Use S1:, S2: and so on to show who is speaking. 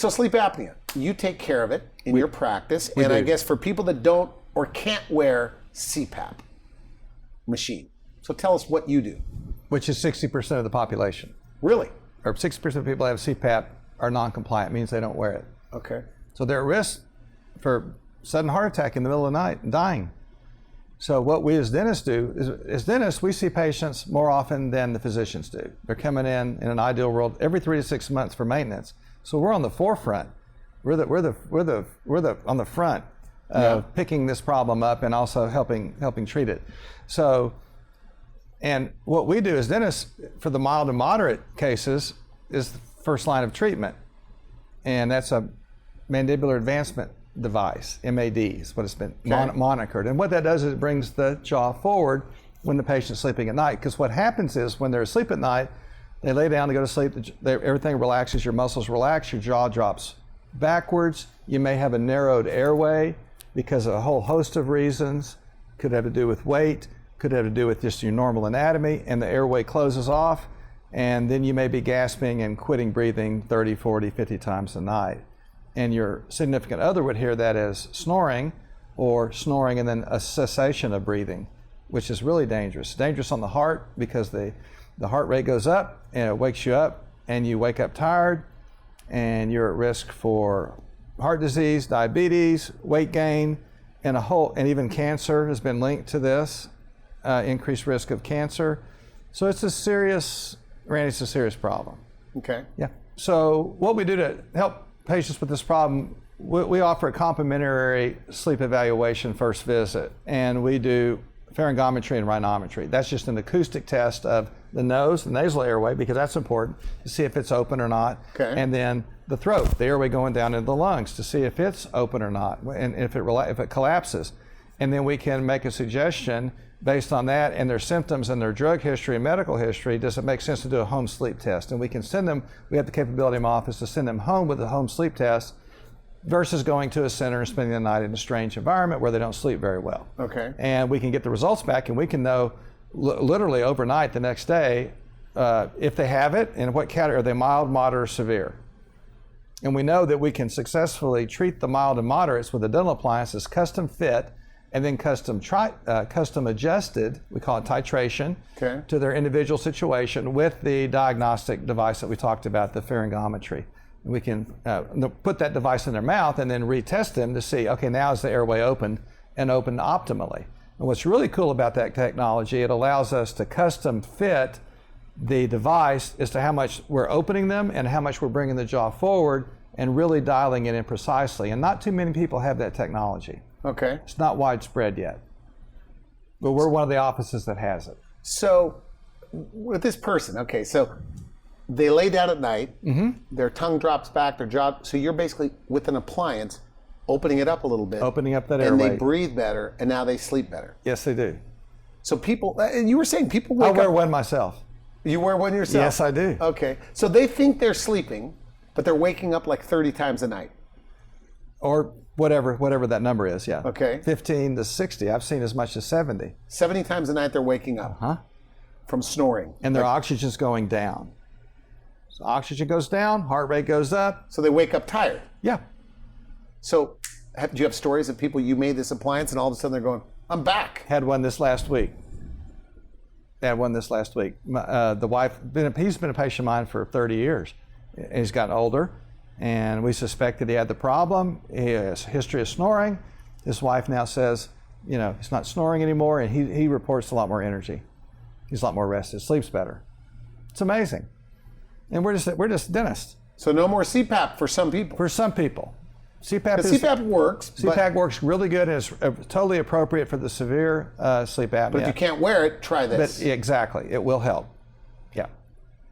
S1: So sleep apnea, you take care of it in your practice, and I guess for people that don't or can't wear CPAP machine. So tell us what you do.
S2: Which is 60% of the population.
S1: Really?
S2: Or 60% of people that have CPAP are non-compliant, means they don't wear it.
S1: Okay.
S2: So they're at risk for sudden heart attack in the middle of the night and dying. So what we as dentists do is, as dentists, we see patients more often than the physicians do. They're coming in an ideal world, every 3 to 6 months for maintenance. So we're on the forefront. We're on the front of picking this problem up and also helping treat it. So, and what we do as dentists for the mild and moderate cases is the first line of treatment. And that's a mandibular advancement device, MAD is what it's been monikered. And what that does is it brings the jaw forward when the patient's sleeping at night. Because what happens is when they're asleep at night, they lay down to go to sleep, everything relaxes, your muscles relax, your jaw drops backwards. You may have a narrowed airway because of a whole host of reasons. Could have to do with weight, could have to do with just your normal anatomy, and the airway closes off, and then you may be gasping and quitting breathing 30, 40, 50 times a night. And your significant other would hear that as snoring, or snoring and then a cessation of breathing, which is really dangerous. Dangerous on the heart because the heart rate goes up and it wakes you up and you wake up tired and you're at risk for heart disease, diabetes, weight gain, and even cancer has been linked to this, increased risk of cancer. So it's a serious problem.
S1: Okay.
S2: Yeah. So what we do to help patients with this problem, we offer a complimentary sleep evaluation first visit, and we do pharyngometry and rhinometry. That's just an acoustic test of the nose, the nasal airway, because that's important to see if it's open or not.
S1: Okay.
S2: And then the throat, the airway going down into the lungs to see if it's open or not, and if it collapses. And then we can make a suggestion based on that and their symptoms and their drug history and medical history. Does it make sense to do a home sleep test? And we can send them, we have the capability in my office to send them home with a home sleep test versus going to a center and spending the night in a strange environment where they don't sleep very well.
S1: Okay.
S2: And we can get the results back, and we can know literally overnight the next day if they have it and what category, are they mild, moderate, or severe. And we know that we can successfully treat the mild and moderates with a dental appliance that's custom fit and then custom adjusted, we call it titration, to their individual situation with the diagnostic device that we talked about, the pharyngometry. We can put that device in their mouth and then retest them to see, okay, now is the airway open and open optimally. And what's really cool about that technology, it allows us to custom fit the device as to how much we're opening them and how much we're bringing the jaw forward and really dialing it in precisely. And not too many people have that technology.
S1: Okay.
S2: It's not widespread yet, but we're one of the offices that has it.
S1: So with this person, okay, so they lay down at night, their tongue drops back, their jaw, so you're basically with an appliance opening it up a little bit.
S2: Opening up that airway.
S1: And they breathe better, and now they sleep better.
S2: Yes, they do.
S1: So people, and you were saying people wake
S2: I
S1: up.
S2: wear one myself.
S1: You wear one yourself?
S2: Yes, I do.
S1: Okay. So they think they're sleeping, but they're waking up like 30 times a night.
S2: Or whatever that number is, yeah.
S1: Okay.
S2: 15 to 60. I've seen as much as 70.
S1: 70 times a night they're waking up from snoring.
S2: And their oxygen's going down. So oxygen goes down, heart rate goes up.
S1: So they wake up tired.
S2: Yeah.
S1: So do you have stories of people, you made this appliance and all of a sudden they're going, I'm back?
S2: Had one this last week. The wife, he's been a patient of mine for 30 years. He's gotten older, and we suspected he had the problem. He has a history of snoring. His wife now says, he's not snoring anymore, and he reports a lot more energy. He's a lot more rested, sleeps better. It's amazing. And we're just dentists.
S1: So no more CPAP for some people.
S2: For some people.
S1: CPAP works.
S2: CPAP works really good and is totally appropriate for the severe sleep apnea.
S1: But if you can't wear it, try this.
S2: But exactly, it will help. Yeah.